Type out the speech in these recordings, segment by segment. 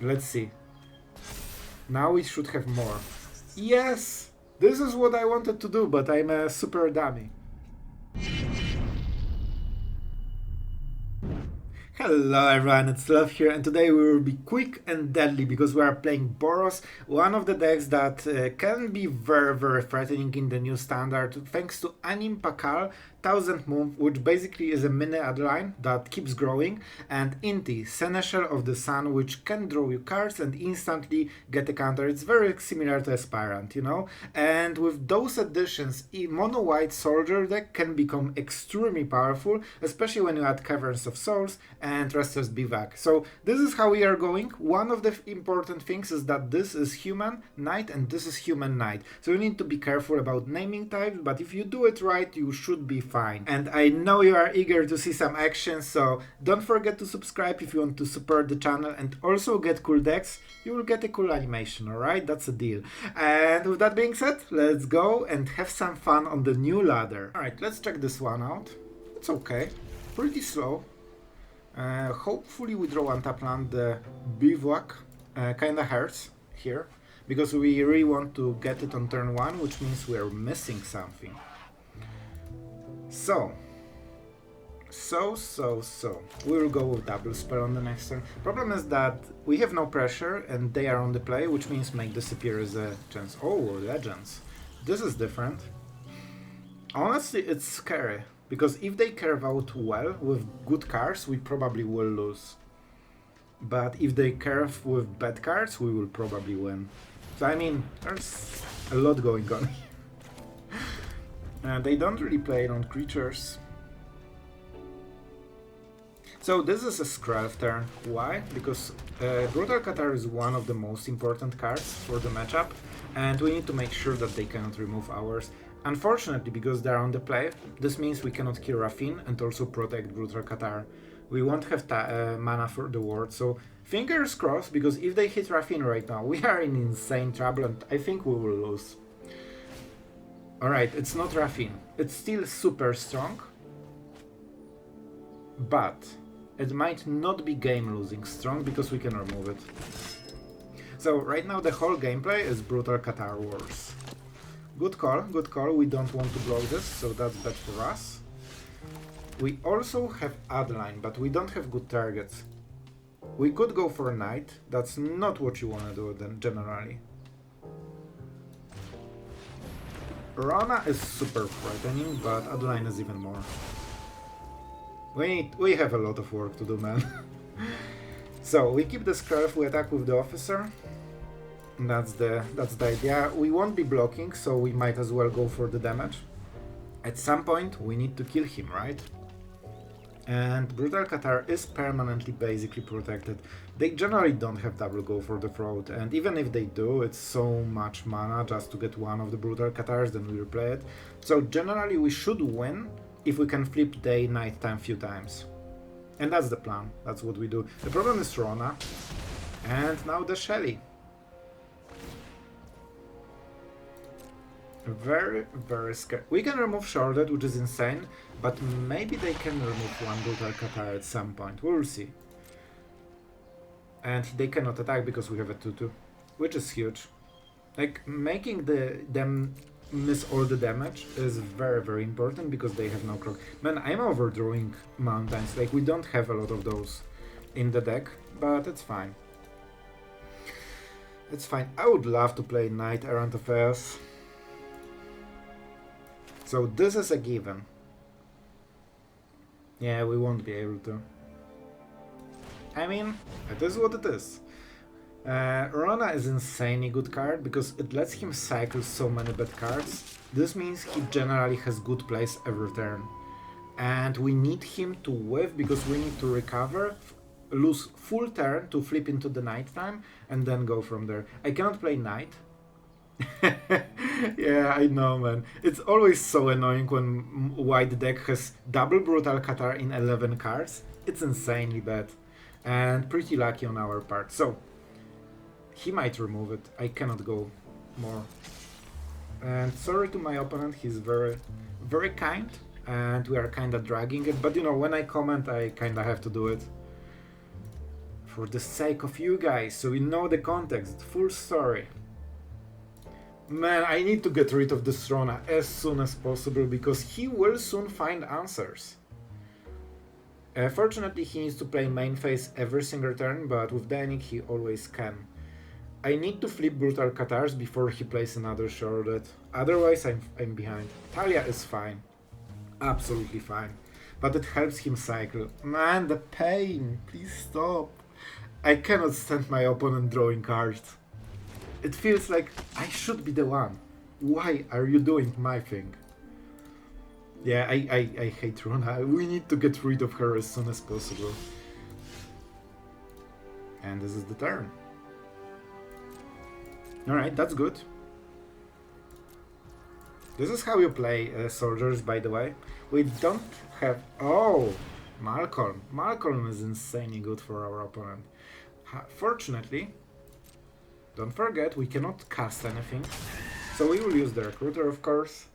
Let's see. Now we should have more. Yes! This is what I wanted to do, but I'm a super dummy. Hello everyone, it's Sloth here, and today we will be quick and deadly because we are playing Boros, one of the decks that can be very threatening in the new standard thanks to Anim Pakal, 1000 move, which basically is a mini Adeline that keeps growing, and Inti, Seneschal of the Sun, which can draw you cards and instantly get a counter. It's very similar to Aspirant, you know? And with those additions, a mono-white soldier deck can become extremely powerful, especially when you add Caverns of Souls and Restless Bivouac. So this is how we are going. One of the important things is that this is human knight and this is human knight. So you need to be careful about naming types, but if you do it right, you should be fine. And I know you are eager to see some action, so don't forget to subscribe if you want to support the channel and also get cool decks. You will get a cool animation, alright? That's a deal. And with that being said, let's go and have some fun on the new ladder. Alright, let's check this one out. It's okay. Pretty slow. Hopefully we draw untap land. The Bivouac kinda hurts here, because we really want to get it on turn 1, which means we are missing something. So. We will go with double spell on the next turn. Problem is that we have no pressure and they are on the play, which means make disappear is a chance. Oh, legends. This is different. Honestly, it's scary, because if they curve out well with good cards, we probably will lose. But if they curve with bad cards, we will probably win. So I mean, there's a lot going on here. They don't really play it on creatures. So this is a Skrelv turn. Why? Because Brutal Cathar is one of the most important cards for the matchup, and we need to make sure that they cannot remove ours. Unfortunately, because they're on the play, this means we cannot kill Raffine and also protect Brutal Cathar. We won't have mana for the ward, so fingers crossed, because if they hit Raffine right now, we are in insane trouble and I think we will lose. Alright, it's not Raffine. It's still super strong, but it might not be game-losing strong because we can remove it. So right now the whole gameplay is Brutal Cathar Wars. Good call, we don't want to block this, so that's bad for us. We also have Adeline, but we don't have good targets. We could go for a Knight, that's not what you want to do then generally. Rana is super frightening, but Adeline is even more. We have a lot of work to do, man. So we keep the Skrelv, we attack with the officer. That's the idea. We won't be blocking, so we might as well go for the damage. At some point we need to kill him, right? And Brutal Cathar is permanently basically protected. They generally don't have double go for the throat, and even if they do, it's so much mana just to get one of the Brutal Cathars, then we replay it. So generally we should win if we can flip day night time few times. And that's the plan, that's what we do. The problem is Rona, and now the Shelly. Very scary. We can remove Sharded, which is insane, but maybe they can remove one Brutal Cathar at some point, we'll see. And they cannot attack because we have a 2-2, which is huge. Like, making them miss all the damage is very important because they have no clock. Man, I'm overdrawing mountains, like we don't have a lot of those in the deck, but it's fine. It's fine. I would love to play Knight-Errant of Eos. So this is a given. Yeah, we won't be able to. I mean, it is what it is. Rona is insanely good card because it lets him cycle so many bad cards. This means he generally has good plays every turn. And we need him to whiff because we need to recover, lose full turn to flip into the night time and then go from there. I cannot play Knight. Yeah, I know, man. It's always so annoying when white deck has double Brutal Cathar in 11 cards. It's insanely bad. And pretty lucky on our part. So he might remove it. I cannot go more. And sorry to my opponent, he's very kind, and we are kinda dragging it, but you know, when I comment I kinda have to do it. For the sake of you guys, so we know the context, full story. Man, I need to get rid of this Rona as soon as possible, because he will soon find answers. Fortunately, he needs to play main phase every single turn, but with Danik he always can. I need to flip Brutal Cathars before he plays another Shrouded, otherwise I'm behind. Thalia is fine, absolutely fine, but it helps him cycle. Man, the pain, please stop. I cannot stand my opponent drawing cards. It feels like I should be the one. Why are you doing my thing? Yeah, I hate Rona. We need to get rid of her as soon as possible. And this is the turn. Alright, that's good. This is how you play soldiers, by the way. We don't have... Oh! Malcolm. Malcolm is insanely good for our opponent. Fortunately, don't forget, we cannot cast anything. So we will use the Recruiter, of course.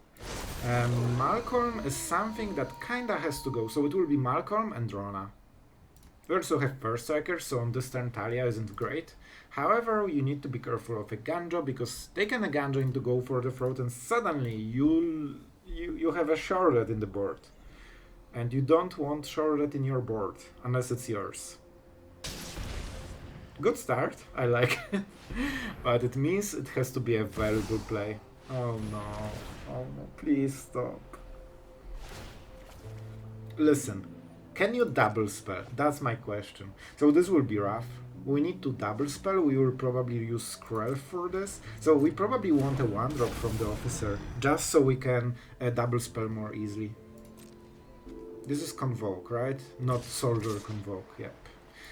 Malcolm is something that kinda has to go, so it will be Malcolm and Rona. We also have First Striker, so on this turn Thalia isn't great. However, you need to be careful of Eiganjo, because they can Eiganjo into go for the throat and suddenly you have a Shrouded in the board. And you don't want Shrouded in your board, unless it's yours. Good start, I like it. But it means it has to be a very good play. Oh no, please stop. Listen, can you double spell? That's my question. So this will be rough. We need to double spell, we will probably use Skrelv for this. So we probably want a 1-drop from the officer, just so we can double spell more easily. This is Convoke, right? Not Soldier Convoke, yep.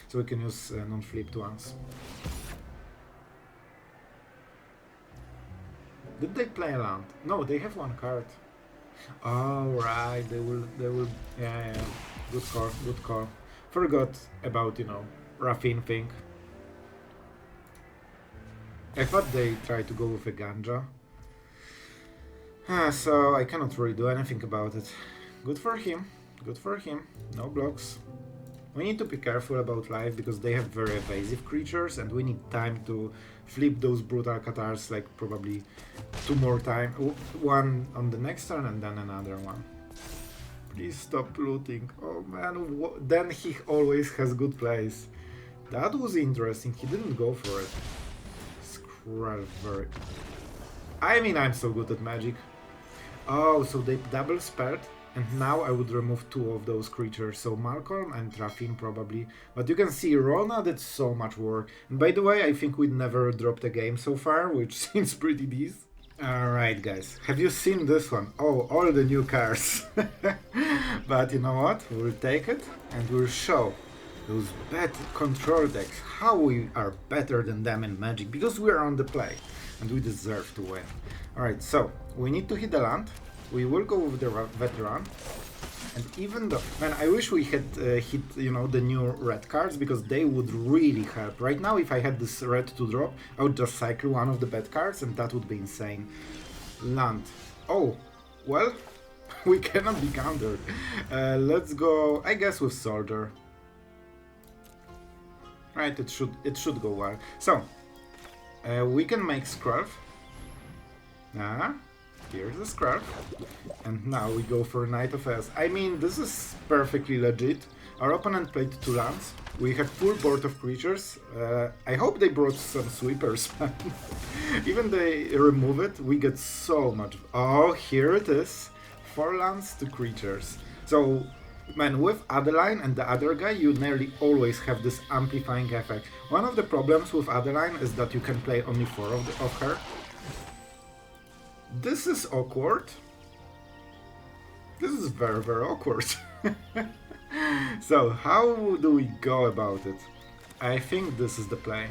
So we can use non-flipped ones. Did they play a land? No, they have one card. Oh right, they will. Yeah. Good call. Forgot about, you know, Raffin thing. I thought they tried to go with a Ganja. So I cannot really do anything about it. Good for him. No blocks. We need to be careful about life, because they have very evasive creatures and we need time to flip those Brutal Cathars, like probably 2 more times. One on the next turn and then another one. Please stop looting. Oh man, then he always has good plays. That was interesting, he didn't go for it. Skrelv. I mean, I'm so good at Magic. Oh, so they double spelled. And now I would remove 2 of those creatures, so Malcolm and Raffin probably. But you can see Rona did so much work. And by the way, I think we never dropped a game so far, which seems pretty decent. Alright guys, have you seen this one? Oh, all the new cards. But you know what? We'll take it and we'll show those bad control decks how we are better than them in Magic, because we are on the play and we deserve to win. Alright, so we need to hit the land. We will go with the Veteran, and even though, man, I wish we had hit, you know, the new red cards, because they would really help. Right now, if I had this red to drop, I would just cycle one of the bad cards, and that would be insane. Land. Oh, well, we cannot be countered. Let's go, I guess, with Soldier. Right, it should go well. So, we can make Skrelv. Here's the Skrelv, and now we go for Knight of Eos. I mean, this is perfectly legit. Our opponent played 2 lands. We have full board of creatures. I hope they brought some sweepers. Even they remove it, we get so much. Oh, here it is. 4 lands, 2 creatures. So, man, with Adeline and the other guy, you nearly always have this amplifying effect. One of the problems with Adeline is that you can play only 4 of her. This is awkward. This is very, very awkward. So, how do we go about it? I think this is the play.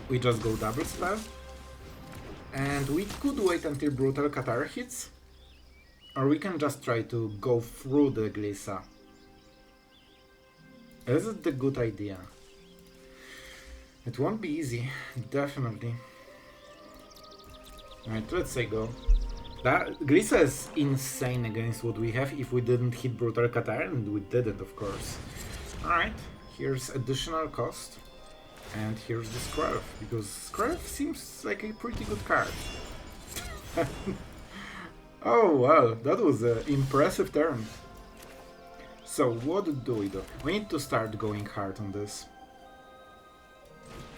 We just go double spell. And we could wait until Brutal Cathar hits. Or we can just try to go through the Glissa. Is it the good idea? It won't be easy, definitely. Alright, let's say go. That Glissa is insane against what we have if we didn't hit Brutal Cathar, and we didn't, of course. Alright, here's additional cost. And here's the Skrelv, because Skrelv seems like a pretty good card. Oh well, that was an impressive turn. So what do we do? We need to start going hard on this.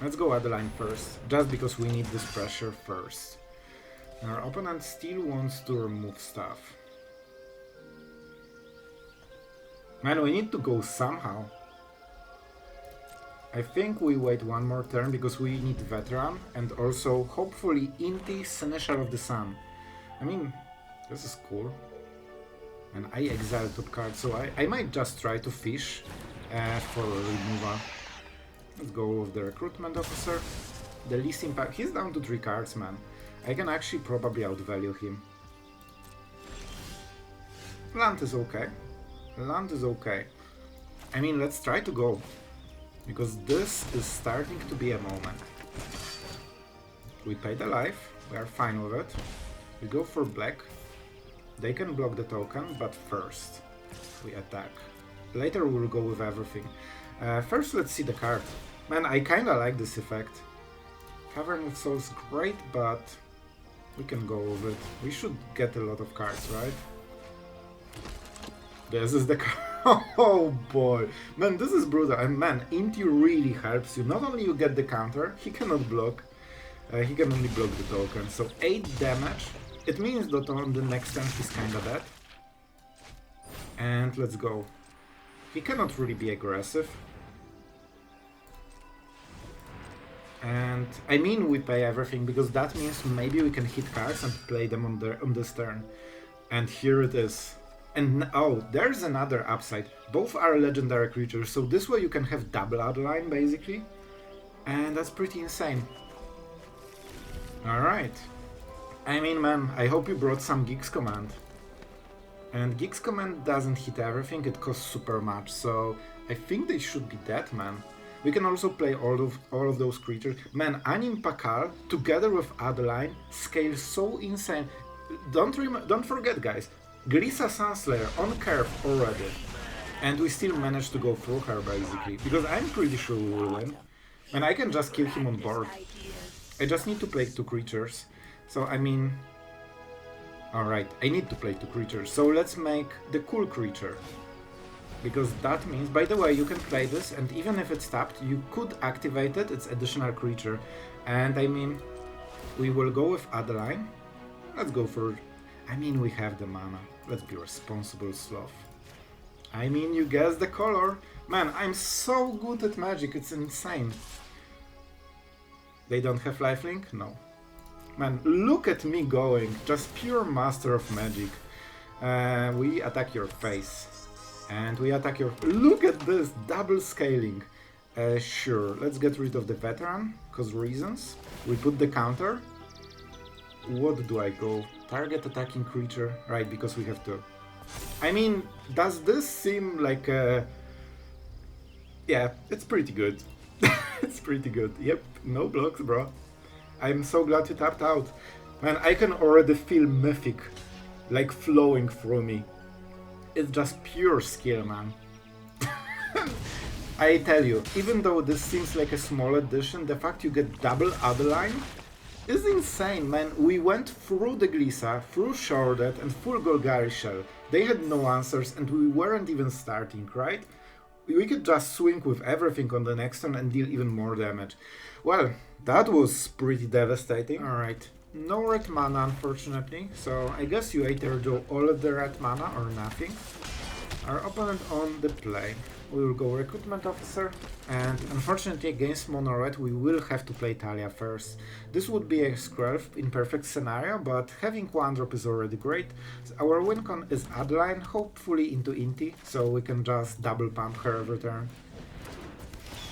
Let's go Adeline first, just because we need this pressure first. Our opponent still wants to remove stuff. Man, we need to go somehow. I think we wait one more turn because we need Veteran and also hopefully Inti, Seneschal of the Sun. I mean, this is cool. And I exiled top card, so I might just try to fish for removal. Let's go with the Recruitment Officer. The least impact. He's down to 3 cards, man. I can actually probably outvalue him. Land is okay. Land is okay. I mean, let's try to go. Because this is starting to be a moment. We pay the life. We are fine with it. We go for black. They can block the token, but first we attack. Later we'll go with everything. First let's see the card. Man, I kinda like this effect. Cavern of Souls great, but we can go with it. We should get a lot of cards, right? This is the card. Oh boy. Man, this is brutal. And man, Inti really helps you. Not only you get the counter, he cannot block. He can only block the token. So 8 damage. It means that on the next turn he's kinda dead. And let's go. He cannot really be aggressive. And I mean we pay everything because that means maybe we can hit cards and play them on this turn. And here it is. And oh, there's another upside. Both are legendary creatures, so this way you can have double Adeline basically. And that's pretty insane. Alright. I mean, man, I hope you brought some Geeks Command. And Geeks Command doesn't hit everything, it costs super much, so I think they should be dead, man. We can also play all of those creatures. Man, Anim Pakal together with Adeline scales so insane. Don't forget, guys, Glissa Sunslayer on curve already. And we still managed to go through her, basically, because I'm pretty sure we will win. And I can just kill him on board. I just need to play 2 creatures. So, I mean... Alright, I need to play 2 creatures, so let's make the cool creature. Because that means, by the way, you can play this, and even if it's tapped, you could activate it, it's additional creature. And I mean, we will go with Adeline. Let's go for... I mean, we have the mana. Let's be responsible, Sloth. I mean, you guessed the color. Man, I'm so good at magic, it's insane. They don't have lifelink? No. Man, look at me going, just pure master of magic. We attack your face. And we attack your... Look at this, double scaling. Sure, let's get rid of the Veteran, cause reasons. We put the counter. What do I go? Target attacking creature, right, because we have to. I mean, does this seem like a... Yeah, it's pretty good. It's pretty good. Yep, no blocks, bro. I'm so glad you tapped out. Man, I can already feel Mythic, like, flowing through me. It's just pure skill, man. I tell you, even though this seems like a small addition, the fact you get double Adeline is insane, man. We went through the Glissa, through Shordet, and full Golgari Shell. They had no answers, and we weren't even starting, right? We could just swing with everything on the next turn and deal even more damage. Well, that was pretty devastating. Alright, no red mana unfortunately, so I guess you either do all of the red mana or nothing. Our opponent on the play. We will go Recruitment Officer, and unfortunately against mono red we will have to play Thalia first. This would be a Skrelv in perfect scenario, but having 1 drop is already great. Our win con is Adeline, hopefully into Inti, so we can just double pump her every turn.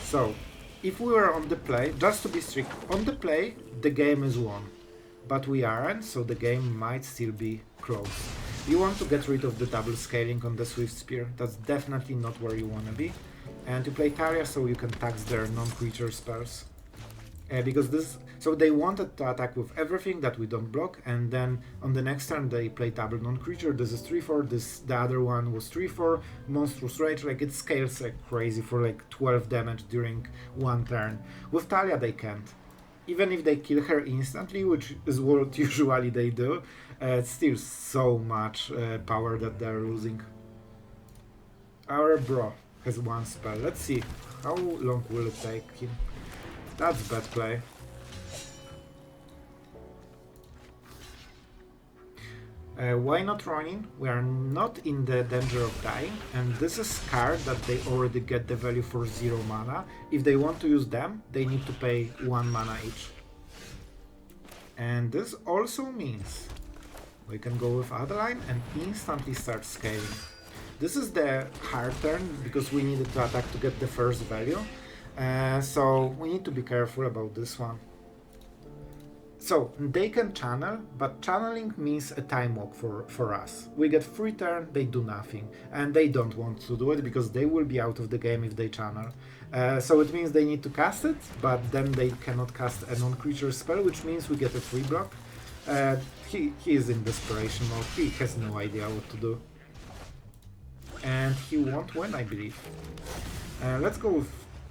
So, if we were on the play, just to be strict, on the play the game is won. But we aren't, so the game might still be close. You want to get rid of the double scaling on the Swift Spear, that's definitely not where you want to be. And you play Thalia so you can tax their non-creature spells. because this, so they wanted to attack with everything that we don't block, and then on the next turn they play double non-creature. This is 3/4, this, the other one was 3/4, monstrous rage, like it scales like crazy for like 12 damage during one turn. With Thalia they can't. Even if they kill her instantly, which is what usually they do, it's still so much power that they're losing. Our bro has one spell. Let's see how long will it take him. That's bad play. Why not running? We are not in the danger of dying, and this is card that they already get the value for 0 mana. If they want to use them, they need to pay 1 mana each. And this also means we can go with Adeline and instantly start scaling. This is the hard turn because we needed to attack to get the first value. So we need to be careful about this one. So they can channel, but channeling means a time walk for us. We get free turn, they do nothing, and they don't want to do it because they will be out of the game if they channel. So it means they need to cast it, but then they cannot cast a non-creature spell, which means we get a free block. He is in desperation mode, he has no idea what to do. And he won't win, I believe. Let's go with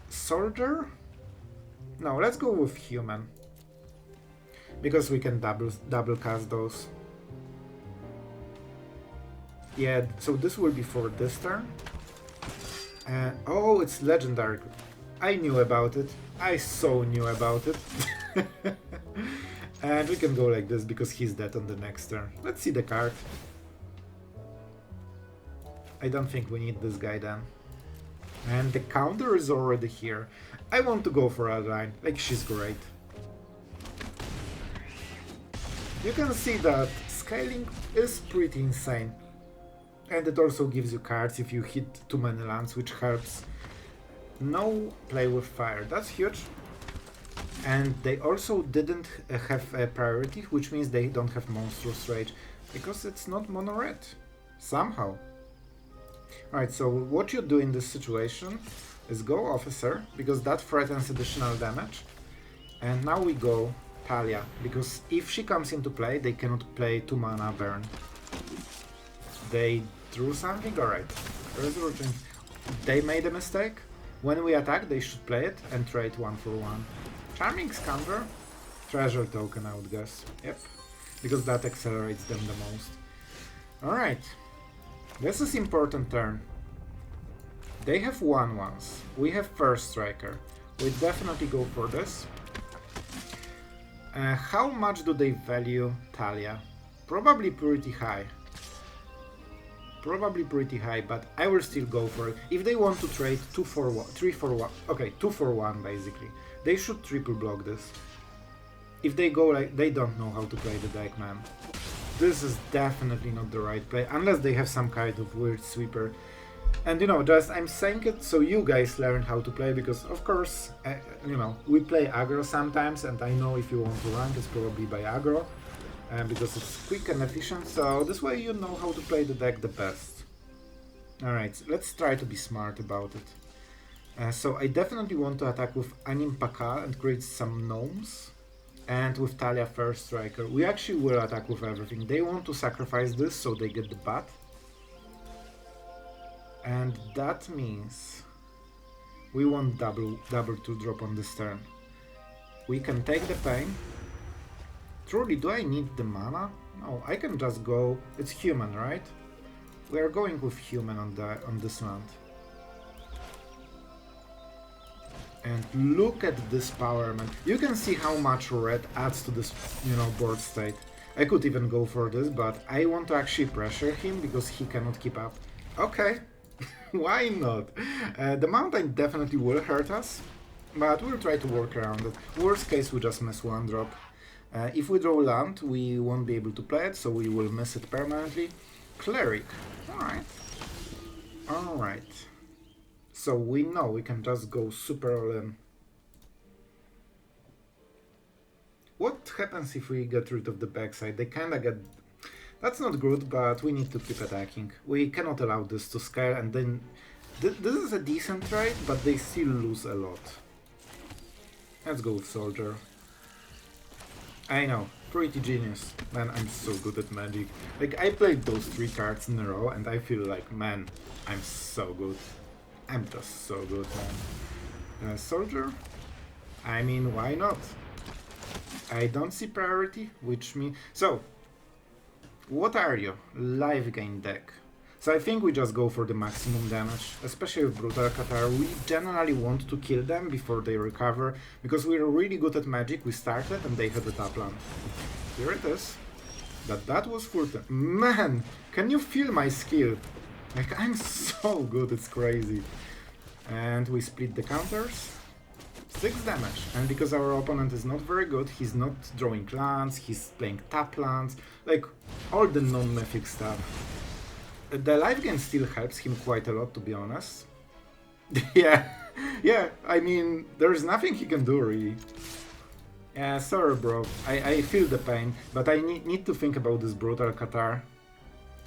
Soldier? No, let's go with Human. Because we can double cast those. Yeah, so this will be for this turn. Oh, it's legendary. I knew about it. I so knew about it. And we can go like this because he's dead on the next turn. Let's see the card. I don't think we need this guy then. And the counter is already here. I want to go for Adeline. Like, she's great. You can see that scaling is pretty insane. And it also gives you cards if you hit too many lands, which helps. No play with fire, that's huge. And they also didn't have a priority, which means they don't have monstrous rage, because it's not mono red. Somehow. Alright, so what you do in this situation is go Officer, because that threatens additional damage. And now we go Thalia, because if she comes into play, they cannot play 2 mana burn. They drew something? Alright. Resurrection. They made a mistake. When we attack, they should play it and trade 1 for 1. Charming Scoundrel. Treasure token, I would guess. Yep. Because that accelerates them the most. Alright. This is important turn. They have 1/1s. We have First Striker. We definitely go for this. How much do they value Thalia? Probably pretty high. Probably pretty high, but I will still go for it. If they want to trade 2 for 1, 3 for 1, okay, 2 for 1 basically. They should triple block this. If they go like, they don't know how to play the deck, man. This is definitely not the right play, unless they have some kind of weird sweeper. And you know, just I'm saying it so you guys learn how to play, because of course, you know, we play aggro sometimes, and I know if you want to rank, it's probably by aggro, because it's quick and efficient, so this way you know how to play the deck the best. Alright, so let's try to be smart about it. So I definitely want to attack with Anim Pakal and create some gnomes. And with Thalia First Striker, we actually will attack with everything. They want to sacrifice this so they get the bat. And that means we want double 2-drop on this turn. We can take the pain. Truly, do I need the mana? No, I can just go. It's Human, right? We are going with Human on this round. And look at this power, man. You can see how much red adds to this, you know, board state. I could even go for this, but I want to actually pressure him because he cannot keep up. Okay, why not? The mountain definitely will hurt us, but we'll try to work around it. Worst case, we just miss 1 drop. If we draw land, we won't be able to play it, so we will miss it permanently. Cleric. Alright. Alright. So we know we can just go super all in. What happens if we get rid of the backside? They kinda get... That's not good, but we need to keep attacking. We cannot allow this to scale, and then... This is a decent trade, but they still lose a lot. Let's go with Soldier. I know, pretty genius. Man, I'm so good at Magic. Like, I played those 3 cards in a row and I feel like, man, I'm so good. I'm just so good, man. Soldier? I mean, why not? I don't see priority, which means... So, what are you? Life gain deck. So I think we just go for the maximum damage, especially with Brutal Cathar. We generally want to kill them before they recover, because we're really good at Magic. We started and they had the top land. Here it is. That was full time. Man, can you feel my skill? Like, I'm so good, it's crazy. And we split the counters. 6 damage. And because our opponent is not very good, he's not drawing lands, he's playing tap lands, like all the non-mythic stuff. The life gain still helps him quite a lot, to be honest. yeah, I mean, there's nothing he can do, really. Yeah, sorry, bro. I feel the pain, but I need to think about this Brutal Cathar.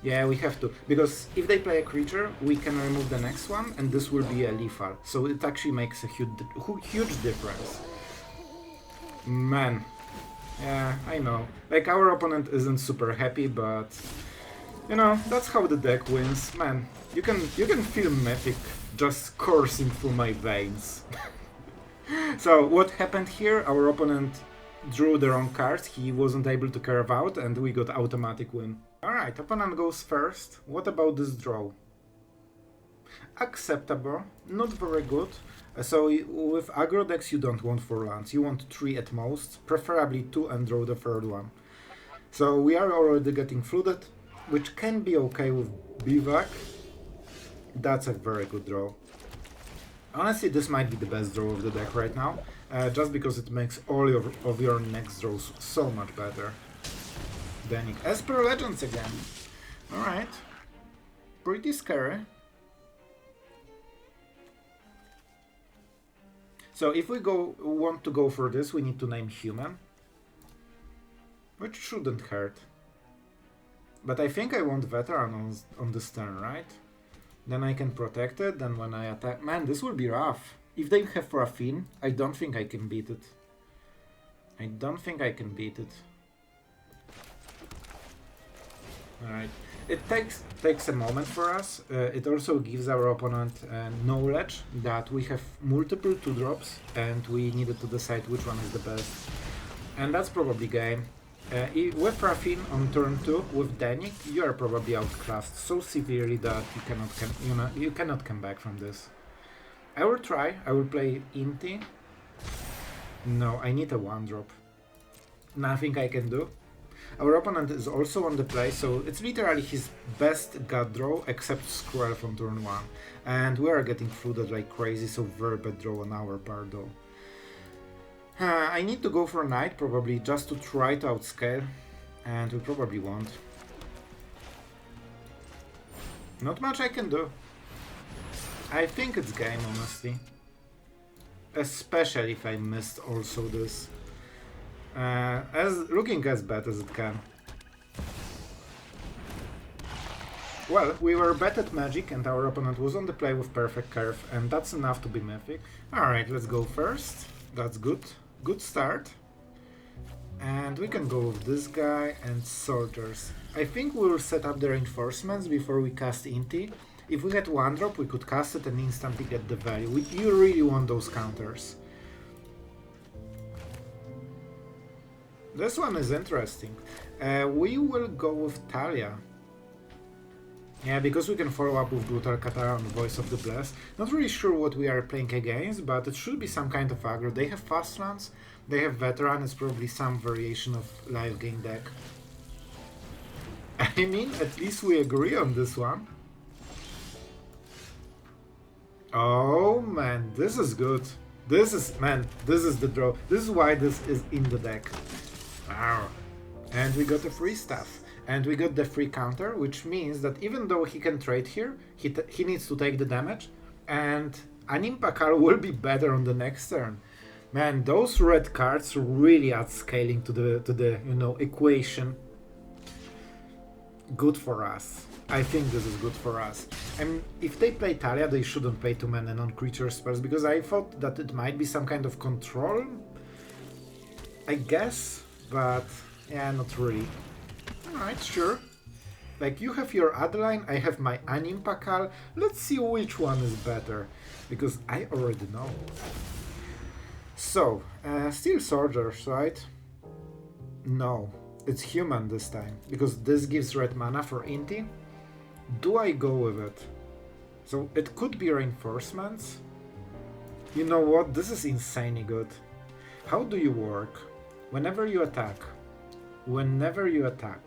Yeah, we have to, because if they play a creature, we can remove the next one, and this will be a lethal. So it actually makes a huge difference. Man. Yeah, I know. Like, our opponent isn't super happy, but... You know, that's how the deck wins. Man, you can feel Mythic just coursing through my veins. So, what happened here? Our opponent drew the wrong cards, he wasn't able to curve out, and we got automatic win. Alright, opponent goes first. What about this draw? Acceptable, not very good. So with aggro decks you don't want 4 lands, you want 3 at most, preferably 2 and draw the 3rd one. So we are already getting flooded, which can be okay with Bivak. That's a very good draw. Honestly, this might be the best draw of the deck right now, just because it makes all of your next draws so much better. Danik, as per Legends again. Alright. Pretty scary. So if we want to go for this, we need to name human. Which shouldn't hurt. But I think I want veteran on this turn, right? Then I can protect it, then when I attack... Man, this will be rough. If they have Rafin, I don't think I can beat it. I don't think I can beat it. Alright. It takes a moment for us. It also gives our opponent knowledge that we have multiple 2-drops and we needed to decide which one is the best. And that's probably game. With Rafin on turn 2 with Danik, you are probably outclassed so severely that you cannot come back from this. I will try. I will play Inti. No, I need a 1-drop. Nothing I can do. Our opponent is also on the play, so it's literally his best god draw except Skrelv on turn 1. And we are getting flooded like crazy, so very bad draw on our part though. I need to go for Knight probably just to try to outscale, and we probably won't. Not much I can do. I think it's game, honestly. Especially if I missed also this. Looking as bad as it can. Well, we were bad at Magic and our opponent was on the play with perfect curve, and that's enough to be mythic. Alright, let's go first. That's good. Good start. And we can go with this guy and soldiers. I think we will set up the reinforcements before we cast Inti. If we had 1-drop, we could cast it and instantly get the value. You really want those counters. This one is interesting. We will go with Thalia. Yeah, because we can follow up with Brutal Cathar on Voice of the Blessed. Not really sure what we are playing against, but it should be some kind of aggro. They have fast lands, they have veteran, it's probably some variation of life gain deck. I mean, at least we agree on this one. Oh man, this is good. This is the draw. This is why this is in the deck. Wow. And we got the free stuff. And we got the free counter, which means that even though he can trade here, he needs to take the damage, and Anim Pakal will be better on the next turn. Man, those red cards really add scaling to the equation. good for us. I think this is good for us. And if they play Thalia, they shouldn't play too many non-creature spells, because I thought that it might be some kind of control, I guess, but yeah, not really. Alright, sure. Like, you have your Adeline, I have my Anim Pakal. Let's see which one is better, because I already know. So, Steel Soldiers, right? No, it's human this time, because this gives red mana for Inti. Do I go with it? So it could be reinforcements. You know what? This is insanely good. How do you work? Whenever you attack. Whenever you attack.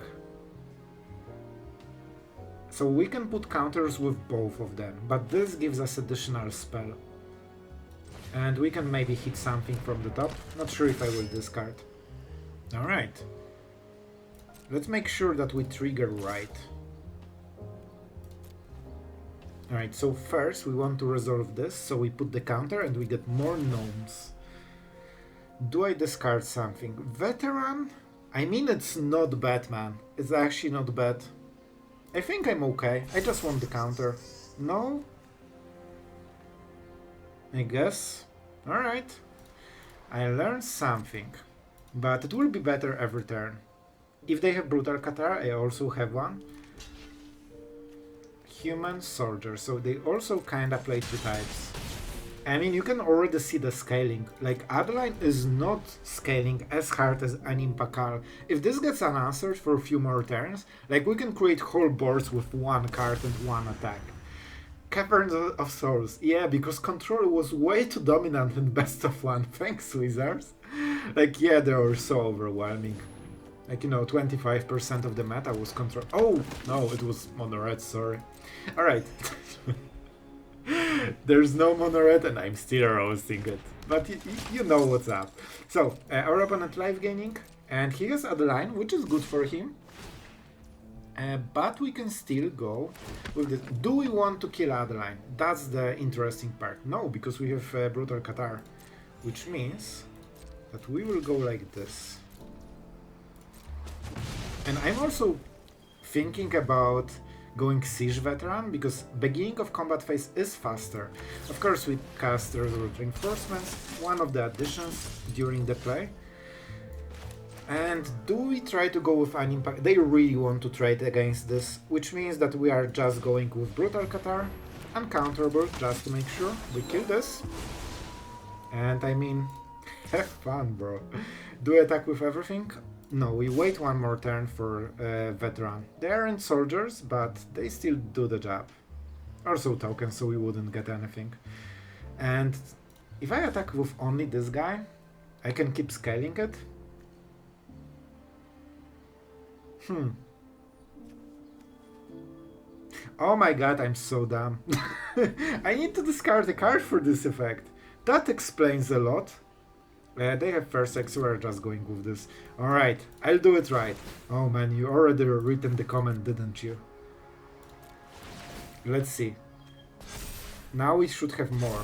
So we can put counters with both of them, but this gives us additional spell. And we can maybe hit something from the top. Not sure if I will discard. Alright. Let's make sure that we trigger right. Alright, so first we want to resolve this, so we put the counter and we get more gnomes. Do I discard something? Veteran? I mean, it's not bad, man. It's actually not bad. I think I'm okay. I just want the counter. No? I guess. Alright. I learned something. But it will be better every turn. If they have Brutal Cathar, I also have one. Human Soldier, so they also kinda play two types. I mean, you can already see the scaling. Like, Adeline is not scaling as hard as Anim Pakal. If this gets unanswered for a few more turns, like, we can create whole boards with one card and one attack. Cavern of Souls, yeah, because control was way too dominant in best of one. Thanks, Wizards. Like, yeah, they were so overwhelming. Like, you know, 25% of the meta was control. Oh, no, it was mono red, sorry. Alright. There's no mono red and I'm still roasting it. But you know what's up. So, our opponent life gaining, and he has Adeline, which is good for him. But we can still go with the... Do we want to kill Adeline? That's the interesting part. No, because we have Brutal Cathar, which means that we will go like this. And I'm also thinking about going Siege Veteran, because beginning of combat phase is faster. Of course, we cast Resolute Reinforcements, one of the additions during the play. And do we try to go with Anim Pakal? They really want to trade against this, which means that we are just going with Brutal Cathar, uncounterable, just to make sure we kill this. And I mean, have fun, bro. Do I attack with everything? No, we wait one more turn for Veteran. They aren't soldiers, but they still do the job. Also tokens, so we wouldn't get anything. And if I attack with only this guy, I can keep scaling it. Oh my god, I'm so dumb. I need to discard a card for this effect. That explains a lot. They have first X, so we're just going with this. Alright, I'll do it right. Oh man, you already written the comment, didn't you? Let's see. Now we should have more.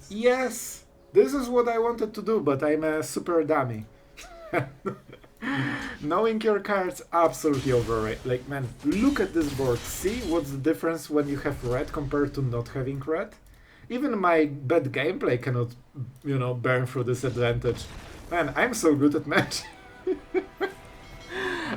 Yes! This is what I wanted to do, but I'm a super dummy. Knowing your cards, absolutely overrated. Like, man, look at this board. See what's the difference when you have red compared to not having red? Even my bad gameplay cannot, you know, burn through this advantage. Man, I'm so good at match.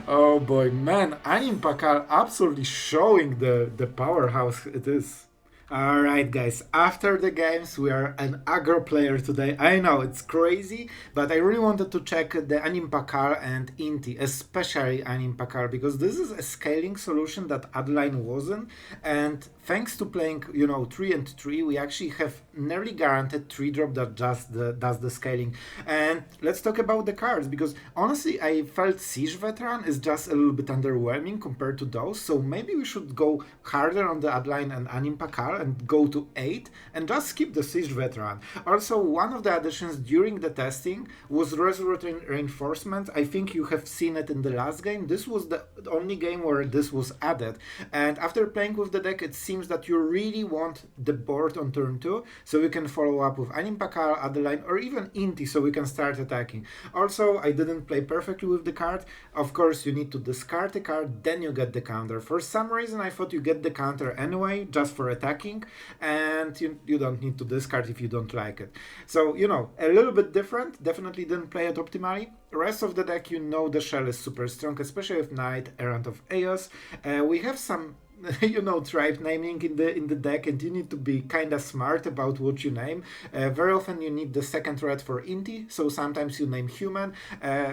Oh boy, man, Anim Pakal absolutely showing the powerhouse it is. Alright guys, after the games we are an aggro player today. I know, it's crazy, but I really wanted to check the Anim Pakal and Inti, especially Anim Pakal, because this is a scaling solution that Adeline wasn't, and thanks to playing, you know, 3 and 3, we actually have nearly guaranteed 3-drop that just does the scaling. And let's talk about the cards, because honestly I felt Siege Veteran is just a little bit underwhelming compared to those, so maybe we should go harder on the Adeline and Anim Pakal and go to 8 and just skip the Siege Veteran. Also, one of the additions during the testing was Resolute Reinforcement. I think you have seen it in the last game. This was the only game where this was added, and after playing with the deck it seems that you really want the board on turn 2, so we can follow up with Anim Pakal, Adeline, or even Inti, so we can start attacking. Also, I didn't play perfectly with the card. Of course, you need to discard a card, then you get the counter. For some reason, I thought you get the counter anyway, just for attacking, and you don't need to discard if you don't like it. So, you know, a little bit different. Definitely didn't play it optimally. The rest of the deck, you know, the shell is super strong, especially with Knight-Errant of Eos. We have some you know, tribe naming in the deck, and you need to be kind of smart about what you name. Very often you need the second red for Inti, so sometimes you name human.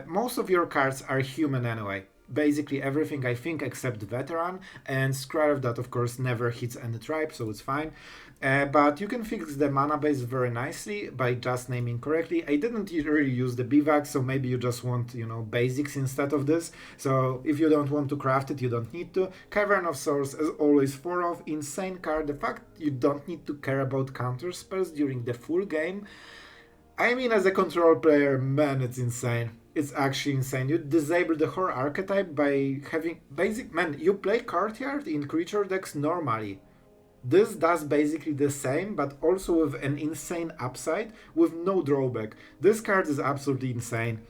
Most of your cards are human anyway. Basically everything, I think, except Veteran and Skrelv, that of course never hits any tribe, so it's fine. But you can fix the mana base very nicely by just naming correctly. I didn't really use the bivac, so maybe you just want, you know, basics instead of this. So if you don't want to craft it, you don't need to. Cavern of Souls is always 4 of. Insane card. The fact you don't need to care about counter spells during the full game. I mean, as a control player, man, it's insane. It's actually insane. You disable the whole archetype by having basic... Man, you play Courtyard in creature decks normally. This does basically the same, but also with an insane upside, with no drawback. This card is absolutely insane.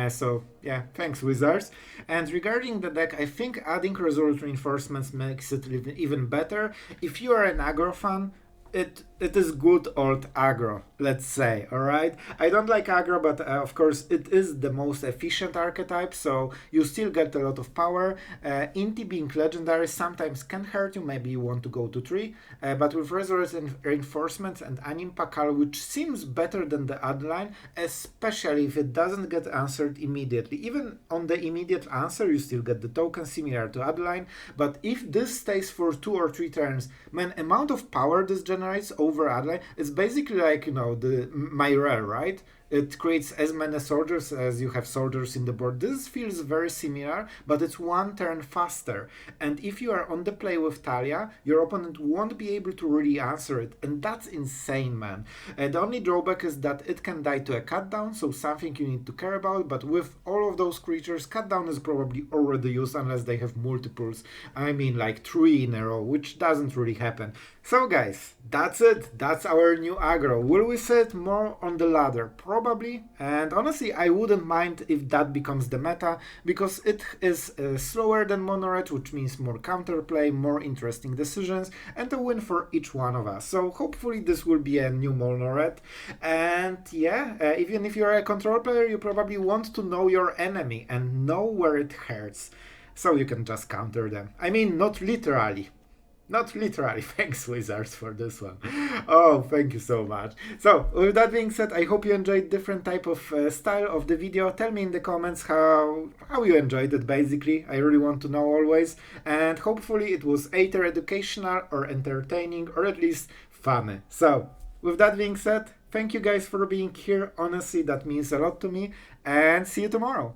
So, yeah, thanks, Wizards. And regarding the deck, I think adding Resolute Reinforcements makes it even better. If you are an aggro fan, it is good old aggro, let's say, alright? I don't like aggro, but of course it is the most efficient archetype, so you still get a lot of power. Inti being legendary sometimes can hurt you, maybe you want to go to 3, but with Resolute Reinforcements and Anim Pakal, which seems better than the Adeline, especially if it doesn't get answered immediately. Even on the immediate answer, you still get the token similar to Adeline, but if this stays for 2 or 3 turns, man, amount of power this generates over Adeline, it's basically like, you know, the Myrel, right? It creates as many soldiers as you have soldiers in the board. This feels very similar, but it's 1 turn faster. And if you are on the play with Thalia, your opponent won't be able to really answer it. And that's insane, man. The only drawback is that it can die to a cut down, so something you need to care about. But with all of those creatures, cut down is probably already used unless they have multiples. I mean, like 3 in a row, which doesn't really happen. So guys, that's it. That's our new aggro. Will we sit more on the ladder? Probably. And honestly, I wouldn't mind if that becomes the meta, because it is slower than Mono Red, which means more counterplay, more interesting decisions, and a win for each one of us. So hopefully this will be a new Mono Red. And yeah, even if you're a control player, you probably want to know your enemy and know where it hurts, so you can just counter them. I mean, not literally. Not literally. Thanks, Wizards, for this one. Oh, thank you so much. So, with that being said, I hope you enjoyed different type of style of the video. Tell me in the comments how you enjoyed it, basically. I really want to know always. And hopefully it was either educational or entertaining, or at least funny. So, with that being said, thank you guys for being here. Honestly, that means a lot to me. And see you tomorrow.